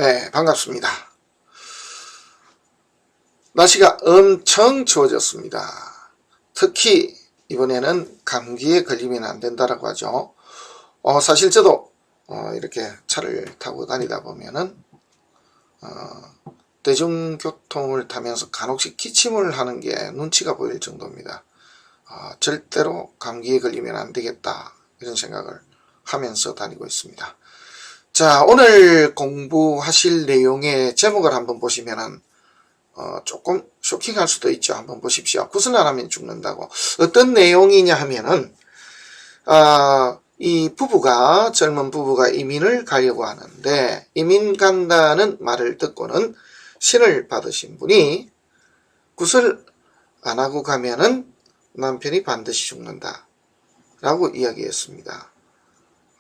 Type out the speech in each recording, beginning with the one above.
네, 반갑습니다. 날씨가 엄청 추워졌습니다. 특히 이번에는 감기에 걸리면 안 된다라고 하죠. 사실 저도 이렇게 차를 타고 다니다 보면은 대중교통을 타면서 간혹씩 기침을 하는 게 눈치가 보일 정도입니다. 절대로 감기에 걸리면 안 되겠다, 이런 생각을 하면서 다니고 있습니다. 자, 오늘 공부하실 내용의 제목을 한번 보시면은 조금 쇼킹할 수도 있죠. 한번 보십시오. 구슬 안 하면 죽는다고. 어떤 내용이냐 하면은 이 부부가, 젊은 부부가 이민을 가려고 하는데, 이민 간다는 말을 듣고는 신을 받으신 분이 구슬 안 하고 가면은 남편이 반드시 죽는다 라고 이야기했습니다.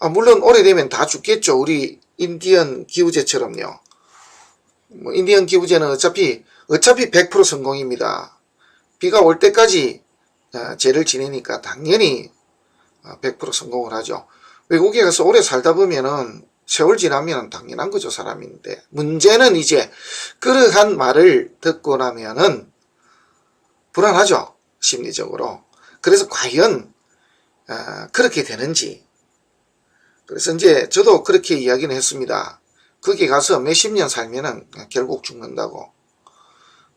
물론 오래되면 다 죽겠죠. 우리 인디언 기우제처럼요. 인디언 기우제는 어차피 100% 성공입니다. 비가 올 때까지 죄를 지내니까 당연히 100% 성공을 하죠. 외국에 가서 오래 살다 보면은 세월 지나면 당연한 거죠, 사람인데. 문제는 이제 그러한 말을 듣고 나면은 불안하죠, 심리적으로. 그래서 과연 그렇게 되는지. 그래서 이제 저도 그렇게 이야기는 했습니다. 거기 가서 몇십 년 살면은 결국 죽는다고.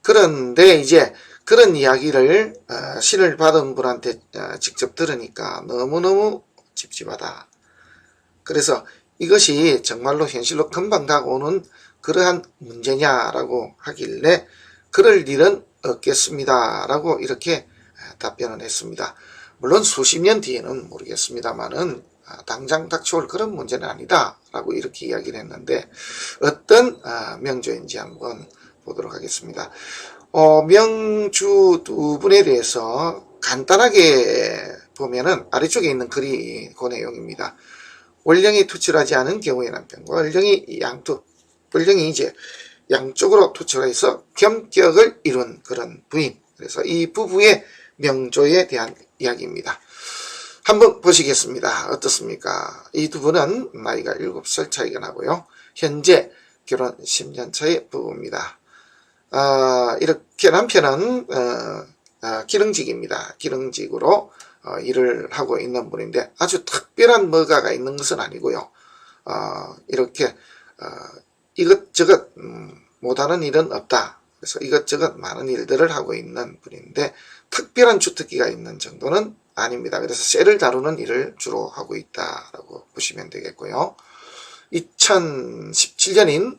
그런데 이제 그런 이야기를 신을 받은 분한테 직접 들으니까 너무너무 찝찝하다. 그래서 이것이 정말로 현실로 금방 다가오는 그러한 문제냐라고 하길래 그럴 일은 없겠습니다 라고 이렇게 답변을 했습니다. 물론 수십 년 뒤에는 모르겠습니다만은 당장 닥쳐올 그런 문제는 아니다 라고 이렇게 이야기를 했는데, 어떤 명조인지 한번 보도록 하겠습니다. 명주 두 분에 대해서 간단하게 보면은 아래쪽에 있는 글이 그 내용입니다. 월령이 투출하지 않은 경우의 남편과 월령이 이제 양쪽으로 투출해서 겸격을 이룬 그런 부인. 그래서 이 부부의 명조에 대한 이야기입니다. 한번 보시겠습니다. 어떻습니까? 이 두 분은 나이가 7살 차이가 나고요. 현재 결혼 10년 차의 부부입니다. 이렇게 남편은 기능직입니다. 기능직으로 일을 하고 있는 분인데 아주 특별한 뭐가가 있는 것은 아니고요. 이렇게 이것저것 못하는 일은 없다. 그래서 이것저것 많은 일들을 하고 있는 분인데 특별한 주특기가 있는 정도는 아닙니다. 그래서 쇠를 다루는 일을 주로 하고 있다라고 보시면 되겠고요. 2017년인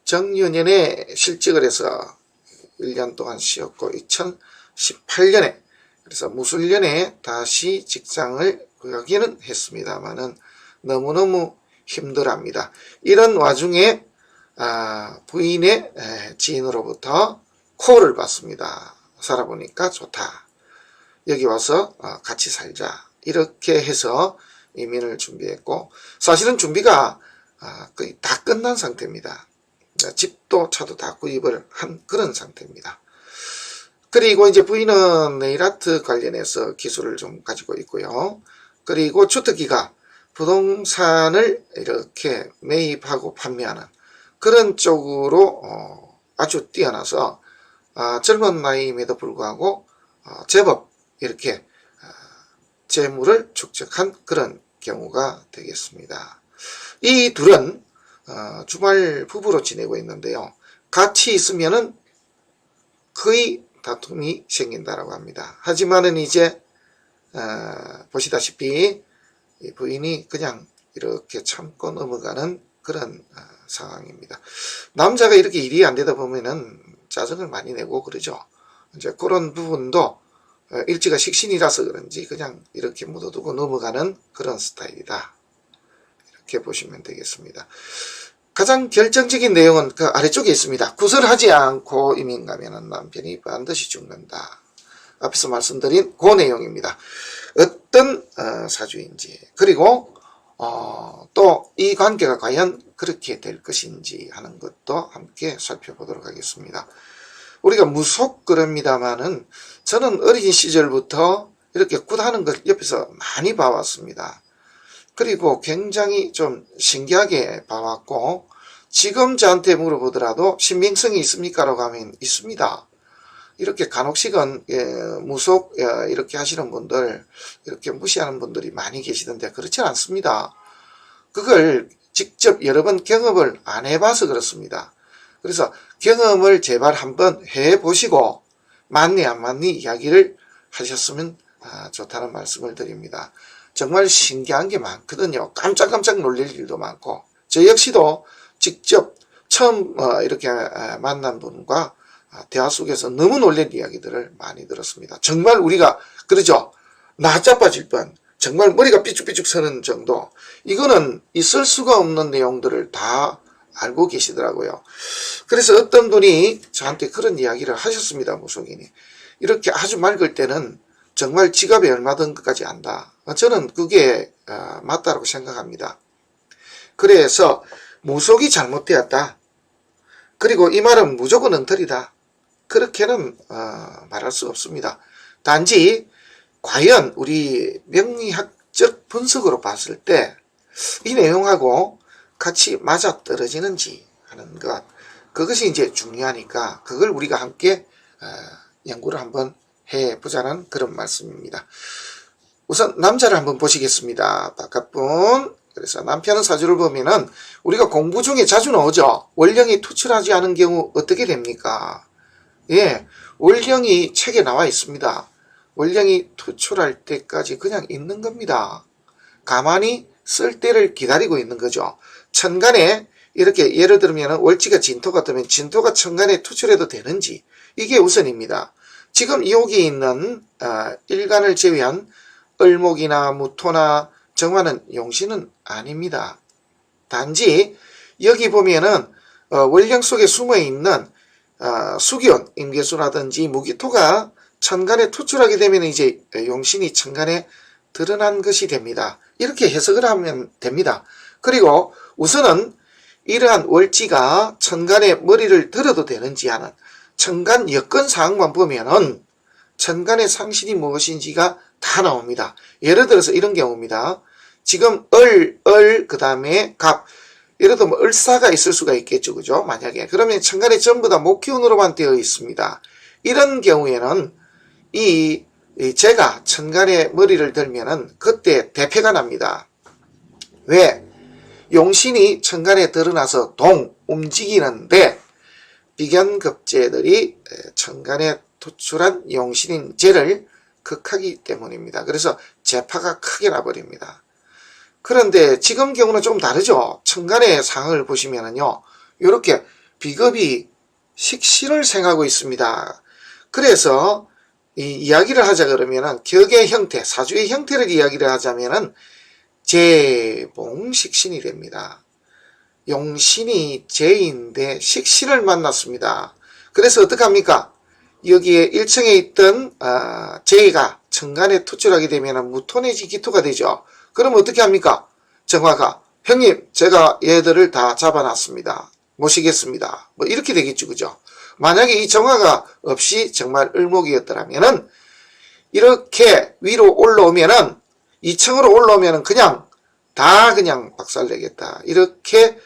정유년에 실직을 해서 1년 동안 쉬었고 2018년에 그래서 무술년에 다시 직장을 구하기는 했습니다만은 너무너무 힘들어합니다. 이런 와중에 부인의 지인으로부터 콜을 받습니다. 살아보니까 좋다. 여기 와서 같이 살자. 이렇게 해서 이민을 준비했고, 사실은 준비가 거의 다 끝난 상태입니다. 집도 차도 다 구입을 한 그런 상태입니다. 그리고 이제 부인은 네일아트 관련해서 기술을 좀 가지고 있고요. 그리고 주특기가 부동산을 이렇게 매입하고 판매하는 그런 쪽으로 아주 뛰어나서 젊은 나이임에도 불구하고 제법 이렇게 재물을 축적한 그런 경우가 되겠습니다. 이 둘은 주말 부부로 지내고 있는데요. 같이 있으면은 거의 다툼이 생긴다라고 합니다. 하지만은 이제 보시다시피 이 부인이 그냥 이렇게 참고 넘어가는 그런 상황입니다. 남자가 이렇게 일이 안 되다 보면은 짜증을 많이 내고 그러죠. 이제 그런 부분도 일지가 식신이라서 그런지 그냥 이렇게 묻어두고 넘어가는 그런 스타일이다. 이렇게 보시면 되겠습니다. 가장 결정적인 내용은 그 아래쪽에 있습니다. 구설하지 않고 이민 가면은 남편이 반드시 죽는다. 앞에서 말씀드린 그 내용입니다. 어떤 사주인지, 그리고 또 이 관계가 과연 그렇게 될 것인지 하는 것도 함께 살펴보도록 하겠습니다. 우리가 무속 그럽니다마는 저는 어린 시절부터 이렇게 굿하는 걸 옆에서 많이 봐왔습니다. 그리고 굉장히 좀 신기하게 봐왔고, 지금 저한테 물어보더라도 신빙성이 있습니까? 라고 하면 있습니다. 이렇게 간혹씩은 무속 이렇게 하시는 분들, 이렇게 무시하는 분들이 많이 계시던데 그렇지 않습니다. 그걸 직접 여러 번 경험을 안 해봐서 그렇습니다. 그래서 경험을 제발 한번 해보시고 맞니 안 맞니 이야기를 하셨으면 좋다는 말씀을 드립니다. 정말 신기한 게 많거든요. 깜짝깜짝 놀랄 일도 많고, 저 역시도 직접 처음 이렇게 만난 분과 대화 속에서 너무 놀란 이야기들을 많이 들었습니다. 정말 우리가 그러죠. 나 자빠질 뻔, 정말 머리가 삐죽삐죽 서는 정도, 이거는 있을 수가 없는 내용들을 다 알고 계시더라고요. 그래서 어떤 분이 저한테 그런 이야기를 하셨습니다. 무속인이 이렇게 아주 맑을 때는 정말 지갑에 얼마 든 것까지 안다. 저는 그게 맞다고 생각합니다. 그래서 무속이 잘못되었다, 그리고 이 말은 무조건 엉터리다, 그렇게는 말할 수 없습니다. 단지 과연 우리 명리학적 분석으로 봤을 때 이 내용하고 같이 맞아떨어지는지 하는 것, 그것이 이제 중요하니까 그걸 우리가 함께 연구를 한번 해보자는 그런 말씀입니다. 우선 남자를 한번 보시겠습니다. 바깥분. 그래서 남편의 사주를 보면은 우리가 공부 중에 자주 나오죠. 월령이 투출하지 않은 경우 어떻게 됩니까? 예, 월령이 책에 나와 있습니다. 월령이 투출할 때까지 그냥 있는 겁니다. 가만히 쓸 때를 기다리고 있는 거죠. 천간에 이렇게 예를 들면 월지가 진토가 뜨면 진토가 천간에 투출해도 되는지, 이게 우선입니다. 지금 여기 있는 일간을 제외한 을목이나 무토나 정화는 용신은 아닙니다. 단지 여기 보면은 월령 속에 숨어있는 수기운, 임계수라든지 무기토가 천간에 투출하게 되면 이제 용신이 천간에 드러난 것이 됩니다. 이렇게 해석을 하면 됩니다. 그리고 우선은 이러한 월지가 천간에 머리를 들어도 되는지 하는 천간 여건 사항만 보면은 천간의 상신이 무엇인지가 다 나옵니다. 예를 들어서 이런 경우입니다. 지금 그 다음에 갑, 예를 들면 을사가 있을 수가 있겠죠. 그죠? 만약에. 그러면 천간에 전부 다 목기운으로만 되어 있습니다. 이런 경우에는 제가 천간에 머리를 들면은 그때 대패가 납니다. 왜? 용신이 천간에 드러나서 움직이는데 비견급제들이 천간에 투출한 용신인 재를 극하기 때문입니다. 그래서 재파가 크게 나버립니다. 그런데 지금 경우는 좀 다르죠. 천간의 상을 보시면은요, 이렇게 비겁이 식신을 생하고 있습니다. 그래서 이 이야기를 하자 그러면은 격의 형태, 사주의 형태를 이야기를 하자면은 재봉식신이 됩니다. 용신이 재인데 식신을 만났습니다. 그래서 어떡합니까? 여기에 1층에 있던 재가 천간에 투출하게 되면 무토 내지 기토가 되죠. 그럼 어떻게 합니까? 정화가 형님, 제가 얘들을 다 잡아놨습니다. 모시겠습니다. 뭐 이렇게 되겠죠. 그죠? 만약에 이 정화가 없이 정말 을목이었더라면은 이렇게 위로 올라오면은 2층으로 올라오면은 그냥 박살내겠다. 이렇게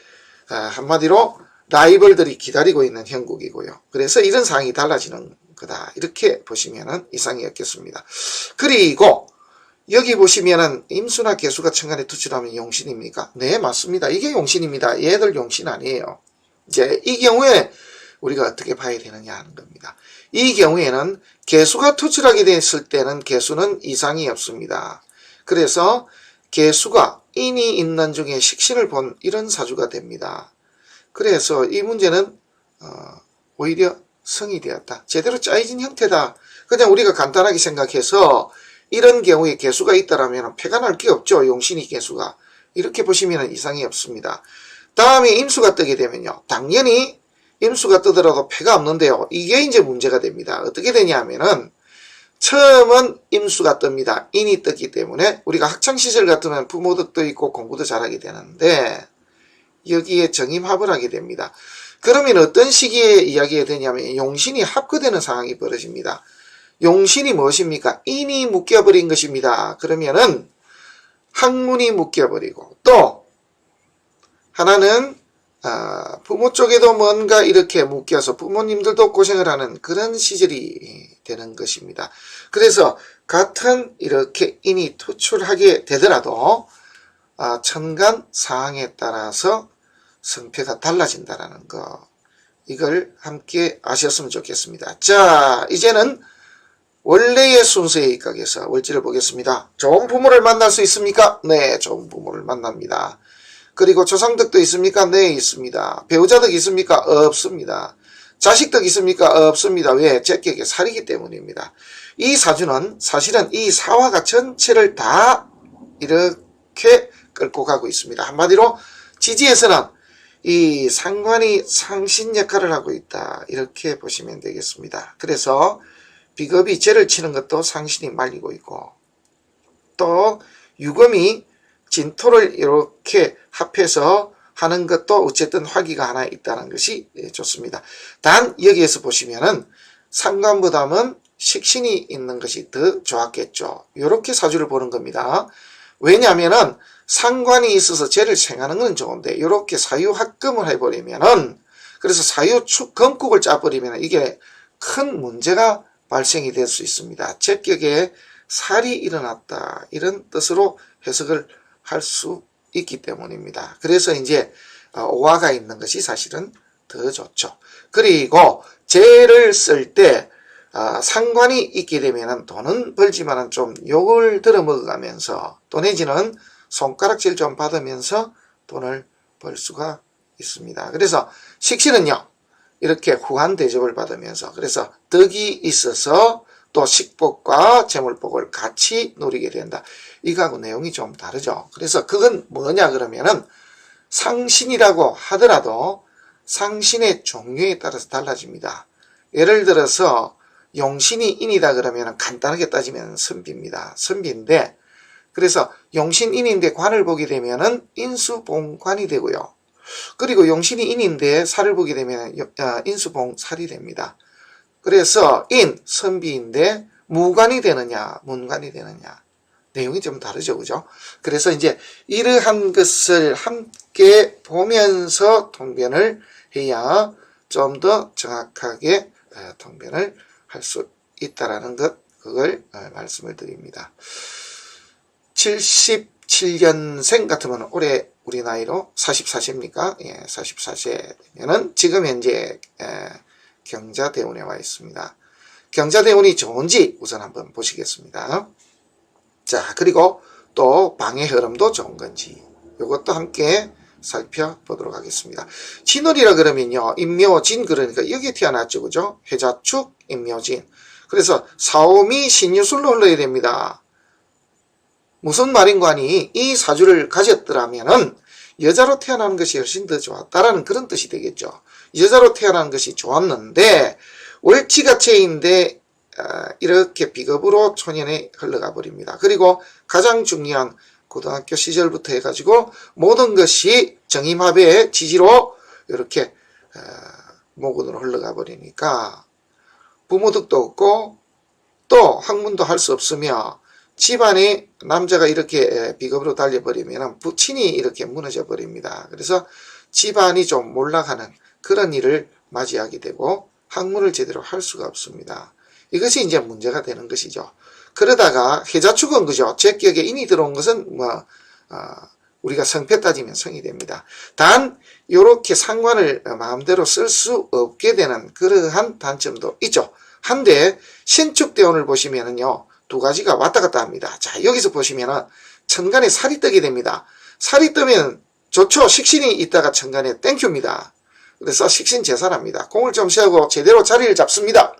한마디로 라이벌들이 기다리고 있는 형국이고요. 그래서 이런 상황이 달라지는 거다. 이렇게 보시면은 이상이 없겠습니다. 그리고 여기 보시면은 임수나 개수가 천간에 투출하면 용신입니까? 네, 맞습니다. 이게 용신입니다. 얘들 용신 아니에요. 이제 이 경우에 우리가 어떻게 봐야 되느냐 하는 겁니다. 이 경우에는 개수가 투출하게 됐을 때는 개수는 이상이 없습니다. 그래서 개수가 인이 있는 중에 식신을 본 이런 사주가 됩니다. 그래서 이 문제는 오히려 성이 되었다. 제대로 짜여진 형태다. 그냥 우리가 간단하게 생각해서 이런 경우에 개수가 있다라면 패가 날 게 없죠. 용신이 개수가. 이렇게 보시면 이상이 없습니다. 다음에 임수가 뜨게 되면요, 당연히 임수가 뜨더라도 패가 없는데요, 이게 이제 문제가 됩니다. 어떻게 되냐 하면은 처음은 임수가 뜹니다. 인이 떴기 때문에 우리가 학창시절 같으면 부모도 있고 공부도 잘하게 되는데 여기에 정임합을 하게 됩니다. 그러면 어떤 시기에 이야기가 되냐면 용신이 합거되는 상황이 벌어집니다. 용신이 무엇입니까? 인이 묶여버린 것입니다. 그러면은 학문이 묶여버리고, 또 하나는 부모 쪽에도 뭔가 이렇게 묶여서 부모님들도 고생을 하는 그런 시절이 되는 것입니다. 그래서 같은 이렇게 인이 투출하게 되더라도 천간 상황에 따라서 성패가 달라진다라는 거, 이걸 함께 아셨으면 좋겠습니다. 자, 이제는 원래의 순서에 입각해서 월지를 보겠습니다. 좋은 부모를 만날 수 있습니까? 네, 좋은 부모를 만납니다. 그리고 조상덕도 있습니까? 네, 있습니다. 배우자덕 있습니까? 없습니다. 자식덕 있습니까? 없습니다. 왜? 제격의 살이기 때문입니다. 이 사주는 사실은 이 사화가 전체를 다 이렇게 끌고 가고 있습니다. 한마디로 지지에서는 이 상관이 상신 역할을 하고 있다, 이렇게 보시면 되겠습니다. 그래서 비겁이 죄를 치는 것도 상신이 말리고 있고, 또 유금이 진토를 이렇게 합해서 하는 것도 어쨌든 화기가 하나 있다는 것이 좋습니다. 단 여기에서 보시면은 상관보다는 식신이 있는 것이 더 좋았겠죠. 이렇게 사주를 보는 겁니다. 왜냐하면은 상관이 있어서 죄를 생하는 건 좋은데 이렇게 사유합금을 해버리면은, 그래서 사유축 건국을 짜버리면 이게 큰 문제가 발생이 될 수 있습니다. 제격에 살이 일어났다, 이런 뜻으로 해석을 할 수 있기 때문입니다. 그래서 이제 오화가 있는 것이 사실은 더 좋죠. 그리고 재를 쓸 때 상관이 있게 되면 돈은 벌지만은 좀 욕을 들어 먹어가면서, 또 내지는 손가락질 좀 받으면서 돈을 벌 수가 있습니다. 그래서 식신은요, 이렇게 후한 대접을 받으면서, 그래서 덕이 있어서 또 식복과 재물복을 같이 누리게 된다. 이거하고 내용이 좀 다르죠. 그래서 그건 뭐냐 그러면은, 상신이라고 하더라도 상신의 종류에 따라서 달라집니다. 예를 들어서 용신이 인이다 그러면 간단하게 따지면 선비입니다. 선비인데, 그래서 용신인인데 관을 보게 되면은 인수봉관이 되고요. 그리고 용신이 인인데 살을 보게 되면 인수봉살이 됩니다. 그래서 선비인데 무관이 되느냐 문관이 되느냐, 내용이 좀 다르죠, 그죠? 그래서 이제 이러한 것을 함께 보면서 통변을 해야 좀 더 정확하게 통변을 할 수 있다라는 것, 그걸 말씀을 드립니다. 77년생 같으면 올해 우리 나이로 44세입니까? 예, 44세 되면은 지금 현재 경자대운에 와 있습니다. 경자대운이 좋은지 우선 한번 보시겠습니다. 자, 그리고 또 방의 흐름도 좋은 건지 이것도 함께 살펴보도록 하겠습니다. 진월이라 그러면요, 임묘진, 그러니까 여기에 태어났죠, 그죠? 해자축, 임묘진. 그래서 사오미 신유술로 흘러야 됩니다. 무슨 말인가니, 이 사주를 가졌더라면은 여자로 태어나는 것이 훨씬 더 좋았다라는 그런 뜻이 되겠죠. 여자로 태어나는 것이 좋았는데 월치가 체인데 이렇게 비겁으로 초년에 흘러가 버립니다. 그리고 가장 중요한 고등학교 시절부터 해가지고 모든 것이 정임합의 지지로 이렇게 모근으로 흘러가 버리니까 부모덕도 없고 또 학문도 할 수 없으며, 집안에 남자가 이렇게 비겁으로 달려버리면 부친이 이렇게 무너져 버립니다. 그래서 집안이 좀 몰락하는 그런 일을 맞이하게 되고 학문을 제대로 할 수가 없습니다. 이것이 이제 문제가 되는 것이죠. 그러다가 해자축은 그죠? 제격에 인이 들어온 것은 우리가 성패 따지면 성이 됩니다. 단 이렇게 상관을 마음대로 쓸 수 없게 되는 그러한 단점도 있죠. 한데 신축대운을 보시면은요, 두 가지가 왔다 갔다 합니다. 자, 여기서 보시면은 천간에 살이 뜨게 됩니다. 살이 뜨면 좋죠. 식신이 있다가 천간에 땡큐입니다. 그래서 식신 제살합니다. 공을 좀 세우고 제대로 자리를 잡습니다.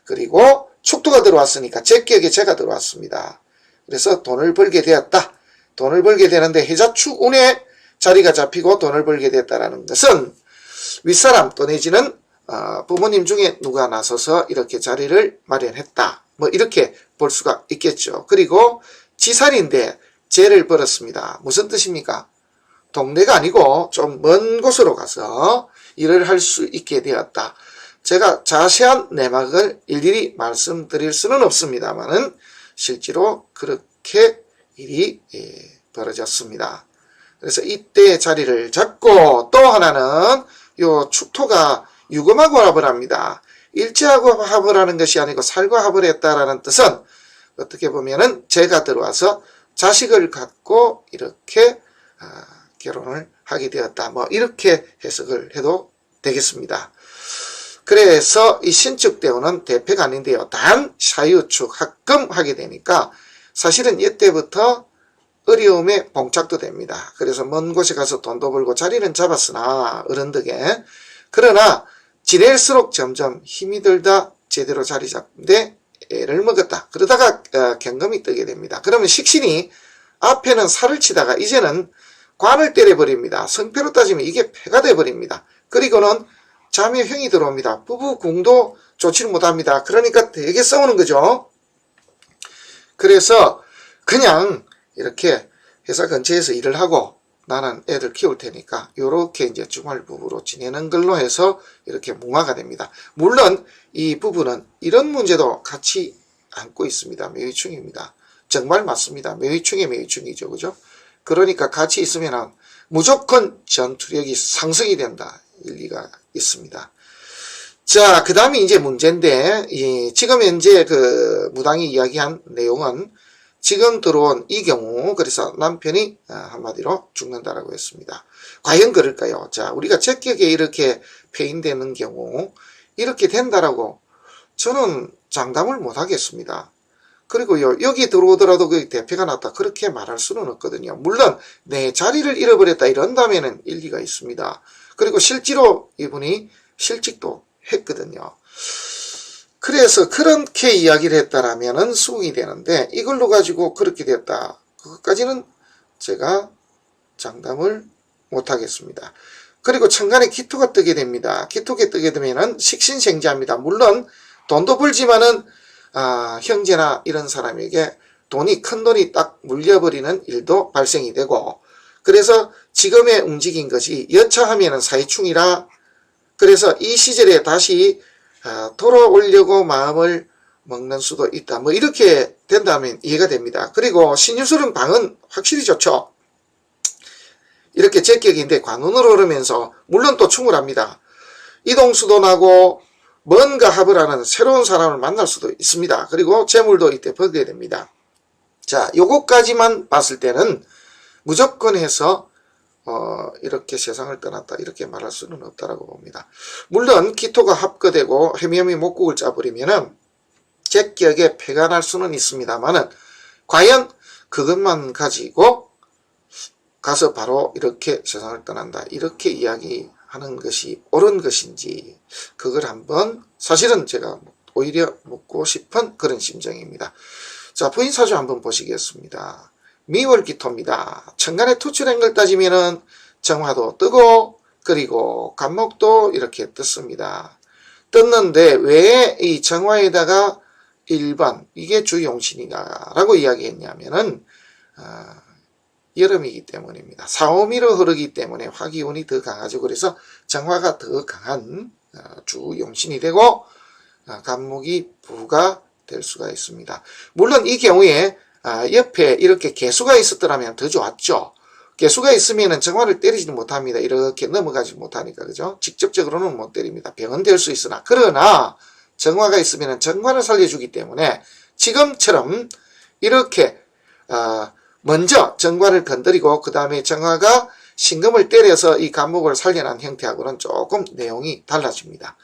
그리고 축토가 들어왔으니까 제격에 제가 들어왔습니다. 그래서 돈을 벌게 되었다. 돈을 벌게 되는데 해자축 운에 자리가 잡히고 돈을 벌게 됐다라는 것은 윗사람 또 내지는 부모님 중에 누가 나서서 이렇게 자리를 마련했다, 뭐 이렇게 볼 수가 있겠죠. 그리고 지살인데 재를 벌었습니다. 무슨 뜻입니까? 동네가 아니고 좀 먼 곳으로 가서 일을 할 수 있게 되었다. 제가 자세한 내막을 일일이 말씀드릴 수는 없습니다만은 실제로 그렇게 일이 벌어졌습니다. 그래서 이때 자리를 잡고 또 하나는 요 축토가 유금하고 합을 합니다. 일지하고 합을 하는 것이 아니고 살과 합을 했다라는 뜻은 어떻게 보면은 재가 들어와서 자식을 갖고 이렇게 결혼을 하게 되었다. 뭐 이렇게 해석을 해도 되겠습니다. 그래서 이 신축대운은 대패가 아닌데요. 단 사유축 합금 하게 되니까 사실은 이때부터 어려움에 봉착도 됩니다. 그래서 먼 곳에 가서 돈도 벌고 자리는 잡았으나 어른덕에 그러나 지낼수록 점점 힘이 들다 제대로 자리 잡는데 애를 먹었다. 그러다가 경금이 뜨게 됩니다. 그러면 식신이 앞에는 살을 치다가 이제는 관을 때려버립니다. 성패로 따지면 이게 패가 돼버립니다. 그리고는 자묘형이 들어옵니다. 부부궁도 좋지를 못합니다. 그러니까 되게 싸우는 거죠. 그래서 그냥 이렇게 회사 근처에서 일을 하고 나는 애들 키울 테니까 요렇게 이제 주말 부부로 지내는 걸로 해서 이렇게 무화가 됩니다. 물론 이 부부는 이런 문제도 같이 안고 있습니다. 매위충입니다. 정말 맞습니다. 매위충이 매위충이죠. 그죠? 그러니까 같이 있으면 무조건 전투력이 상승이 된다. 일리가 있습니다. 자, 그 다음에 이제 문제인데, 지금 현재 그 무당이 이야기한 내용은 지금 들어온 이 경우, 그래서 남편이 한마디로 죽는다라고 했습니다. 과연 그럴까요? 자, 우리가 적격에 이렇게 폐인되는 경우, 이렇게 된다라고 저는 장담을 못 하겠습니다. 그리고요, 여기 들어오더라도 그 대패가 났다. 그렇게 말할 수는 없거든요. 물론, 내 자리를 잃어버렸다. 이런다면은 일리가 있습니다. 그리고 실제로 이분이 실직도 했거든요. 그래서 그렇게 이야기를 했다라면은 수긍이 되는데 이걸로 가지고 그렇게 됐다. 그것까지는 제가 장담을 못하겠습니다. 그리고 천간에 기토가 뜨게 됩니다. 기토가 뜨게 되면은 식신생지합니다. 물론 돈도 벌지만은 형제나 이런 사람에게 큰 돈이 딱 물려버리는 일도 발생이 되고 그래서 지금의 움직인 것이 여차하면은 사이충이라 그래서 이 시절에 다시 돌아오려고 마음을 먹는 수도 있다. 뭐 이렇게 된다면 이해가 됩니다. 그리고 신유술은 방은 확실히 좋죠. 이렇게 적격인데 관운으로 오르면서 물론 또 충분합니다. 이동수도 나고 뭔가 합을 하는 새로운 사람을 만날 수도 있습니다. 그리고 재물도 이때 벌게 됩니다. 자, 요거까지만 봤을 때는 무조건 해서 이렇게 세상을 떠났다 이렇게 말할 수는 없다라고 봅니다. 물론 기토가 합거되고 헤미헤미 목국을 짜버리면은 적격에 패가 날 수는 있습니다만은 과연 그것만 가지고 가서 바로 이렇게 세상을 떠난다 이렇게 이야기하는 것이 옳은 것인지 그걸 한번 사실은 제가 오히려 묻고 싶은 그런 심정입니다. 자, 부인사주 한번 보시겠습니다. 미월기토입니다. 천간에 투출한 걸 따지면은 정화도 뜨고 그리고 간목도 이렇게 떴습니다. 떴는데 왜 이 정화에다가 1번 이게 주용신이다 라고 이야기했냐면은 여름이기 때문입니다. 사오미로 흐르기 때문에 화기운이 더 강하죠. 그래서 정화가 더 강한 주용신이 되고 간목이 부가 될 수가 있습니다. 물론 이 경우에 옆에 이렇게 개수가 있었더라면 더 좋았죠. 개수가 있으면 정화를 때리지도 못합니다. 이렇게 넘어가지 못하니까 그죠? 직접적으로는 못 때립니다. 병은 될 수 있으나 그러나 정화가 있으면 정화를 살려주기 때문에 지금처럼 이렇게 먼저 정화를 건드리고 그 다음에 정화가 신금을 때려서 이 간목을 살려난 형태하고는 조금 내용이 달라집니다.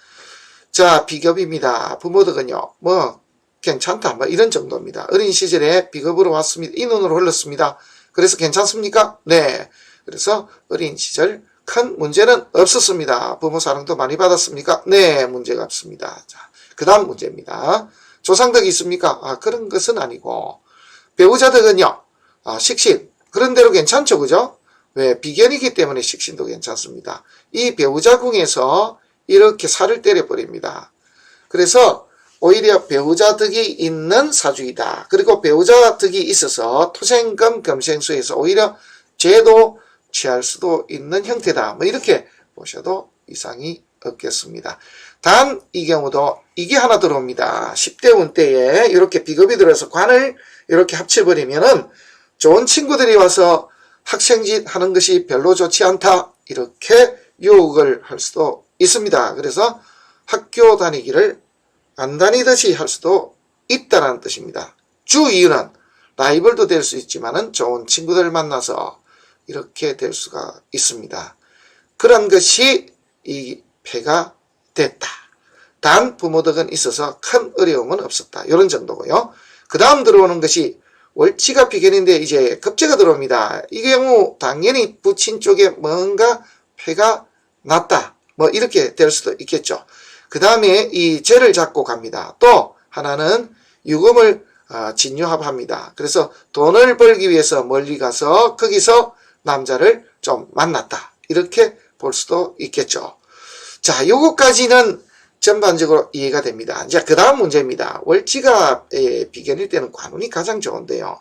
자, 비겁입니다. 부모덕은요 뭐 괜찮다 뭐 이런 정도입니다. 어린 시절에 비겁으로 왔습니다. 이 눈으로 흘렀습니다. 그래서 괜찮습니까? 네. 그래서 어린 시절 큰 문제는 없었습니다. 부모 사랑도 많이 받았습니까? 네. 문제가 없습니다. 자, 그 다음 문제입니다. 조상덕이 있습니까? 그런 것은 아니고 배우자덕은요 식신 그런대로 괜찮죠. 그죠? 왜? 비견이기 때문에 식신도 괜찮습니다. 이 배우자궁에서 이렇게 살을 때려버립니다. 그래서 오히려 배우자 덕이 있는 사주이다. 그리고 배우자 덕이 있어서 토생금 금생수에서 오히려 죄도 취할 수도 있는 형태다. 뭐 이렇게 보셔도 이상이 없겠습니다. 단 이 경우도 이게 하나 들어옵니다. 10대 운때에 이렇게 비겁이 들어서 관을 이렇게 합쳐버리면은 좋은 친구들이 와서 학생짓 하는 것이 별로 좋지 않다. 이렇게 유혹을 할 수도 있습니다. 그래서 학교 다니기를 안 다니듯이 할 수도 있다는 뜻입니다. 주 이유는 라이벌도 될 수 있지만은 좋은 친구들 만나서 이렇게 될 수가 있습니다. 그런 것이 이 폐가 됐다. 단 부모 덕은 있어서 큰 어려움은 없었다. 이런 정도고요. 그 다음 들어오는 것이 월지가 비견인데 이제 급제가 들어옵니다. 이 경우 당연히 부친 쪽에 뭔가 폐가 났다. 뭐 이렇게 될 수도 있겠죠. 그 다음에 이 죄를 잡고 갑니다. 또 하나는 유금을 진유합합니다. 그래서 돈을 벌기 위해서 멀리 가서 거기서 남자를 좀 만났다. 이렇게 볼 수도 있겠죠. 자, 요거까지는 전반적으로 이해가 됩니다. 이제 그 다음 문제입니다. 월지가 비견일 때는 관운이 가장 좋은데요.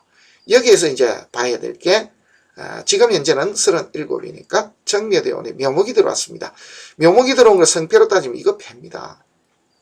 여기에서 이제 봐야 될 게 지금 현재는 37이니까 정묘대원에 묘목이 들어왔습니다. 묘목이 들어온 걸 성패로 따지면 이거 패입니다.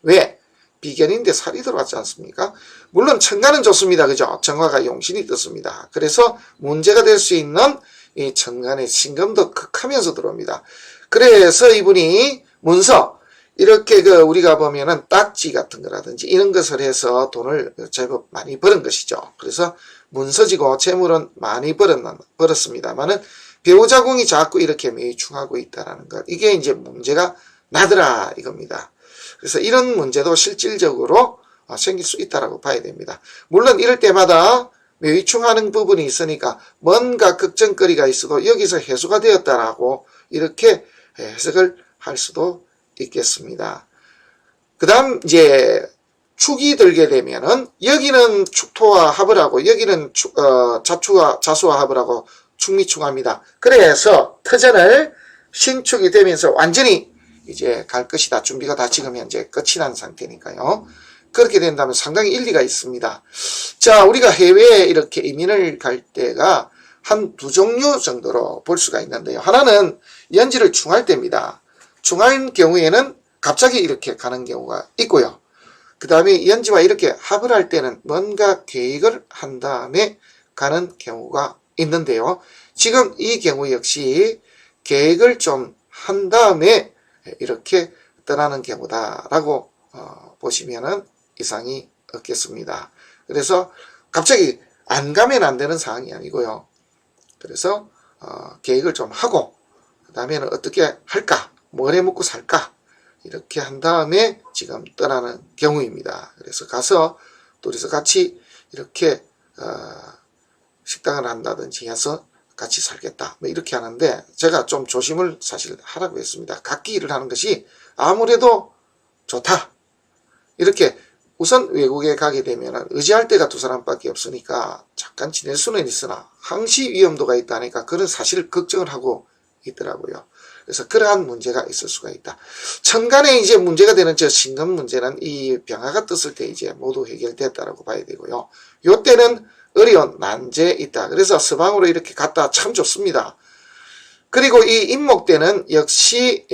왜? 비견인데 살이 들어왔지 않습니까? 물론 천간은 좋습니다. 그죠? 정화가 용신이 떴습니다. 그래서 문제가 될 수 있는 이 천간의 신금도 극하면서 들어옵니다. 그래서 이분이 문서 이렇게 우리가 보면은 딱지 같은 거라든지 이런 것을 해서 돈을 제법 많이 버는 것이죠. 그래서 문서지고 재물은 많이 벌었습니다만은 배우자궁이 자꾸 이렇게 매충하고 있다라는 것. 이게 이제 문제가 나더라 이겁니다. 그래서 이런 문제도 실질적으로 생길 수 있다라고 봐야 됩니다. 물론 이럴 때마다 매위충하는 부분이 있으니까 뭔가 걱정거리가 있어도 여기서 해소가 되었다라고 이렇게 해석을 할 수도 있겠습니다. 그 다음 이제 축이 들게 되면은 여기는 축토와 합을 하고 여기는 자수와 합을 하고 축미축합니다. 그래서 터전을 신축이 되면서 완전히 이제 갈 것이다. 준비가 다 지금 현재 끝이 난 상태니까요. 그렇게 된다면 상당히 일리가 있습니다. 자, 우리가 해외에 이렇게 이민을 갈 때가 한 두 종류 정도로 볼 수가 있는데요. 하나는 연지를 충할 때입니다. 충할 경우에는 갑자기 이렇게 가는 경우가 있고요. 그 다음에 연지와 이렇게 합을 할 때는 뭔가 계획을 한 다음에 가는 경우가 있는데요. 지금 이 경우 역시 계획을 좀 한 다음에 이렇게 떠나는 경우다라고 보시면은 이상이 없겠습니다. 그래서 갑자기 안 가면 안 되는 상황이 아니고요. 그래서 계획을 좀 하고 그 다음에는 어떻게 할까? 뭘 해먹고 살까? 이렇게 한 다음에 지금 떠나는 경우입니다. 그래서 가서 둘이서 같이 이렇게 식당을 한다든지 해서 같이 살겠다. 뭐 이렇게 하는데 제가 좀 조심을 사실 하라고 했습니다. 각기 일을 하는 것이 아무래도 좋다. 이렇게 우선 외국에 가게 되면 의지할 데가 두 사람밖에 없으니까 잠깐 지낼 수는 있으나 항시 위험도가 있다니까 그런 사실을 걱정을 하고 있더라고요. 그래서 그러한 문제가 있을 수가 있다. 천간에 이제 문제가 되는 저 신금 문제는 이 병화가 떴을 때 이제 모두 해결됐다라고 봐야 되고요. 요 때는 어려운 난제에 있다. 그래서 서방으로 이렇게 갔다 참 좋습니다. 그리고 이 임목 때는 역시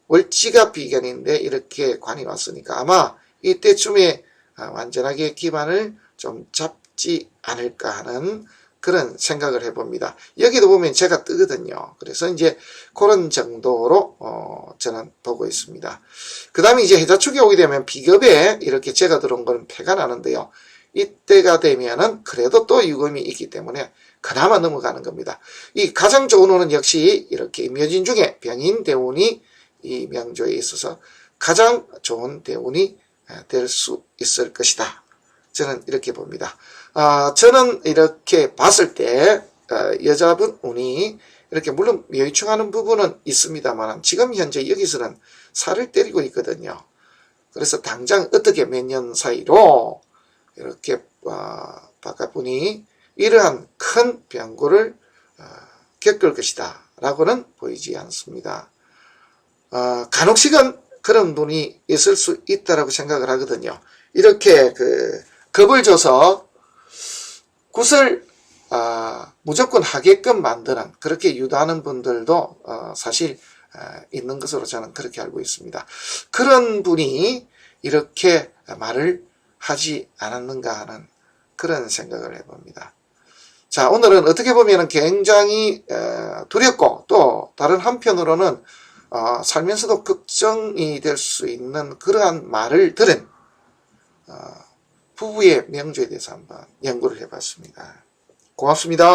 월지가 비견인데 이렇게 관이 왔으니까 아마 이때쯤에 완전하게 기반을 좀 잡지 않을까 하는 그런 생각을 해봅니다. 여기도 보면 제가 뜨거든요. 그래서 이제 그런 정도로 저는 보고 있습니다. 그 다음에 이제 해자축이 오게 되면 비겁에 이렇게 제가 들어온 건 패가 나는데요. 이때가 되면은 그래도 또 유금이 있기 때문에 그나마 넘어가는 겁니다. 이 가장 좋은 운은 역시 이렇게 임묘진 중에 병인대운이 이 명조에 있어서 가장 좋은 대운이 될 수 있을 것이다. 저는 이렇게 봅니다. 저는 이렇게 봤을 때 여자분 운이 이렇게 물론 묘유충하는 부분은 있습니다만 지금 현재 여기서는 살을 때리고 있거든요. 그래서 당장 어떻게 몇 년 사이로 이렇게 바깥분이 이러한 큰 변고를 겪을 것이다 라고는 보이지 않습니다. 간혹씩은 그런 분이 있을 수 있다라고 생각을 하거든요. 이렇게 겁을 줘서 굿을 무조건 하게끔 만드는 그렇게 유도하는 분들도 사실 있는 것으로 저는 그렇게 알고 있습니다. 그런 분이 이렇게 말을 하지 않았는가 하는 그런 생각을 해봅니다. 자, 오늘은 어떻게 보면 굉장히 두렵고 또 다른 한편으로는 살면서도 걱정이 될 수 있는 그러한 말을 들은 부부의 명조에 대해서 한번 연구를 해봤습니다. 고맙습니다.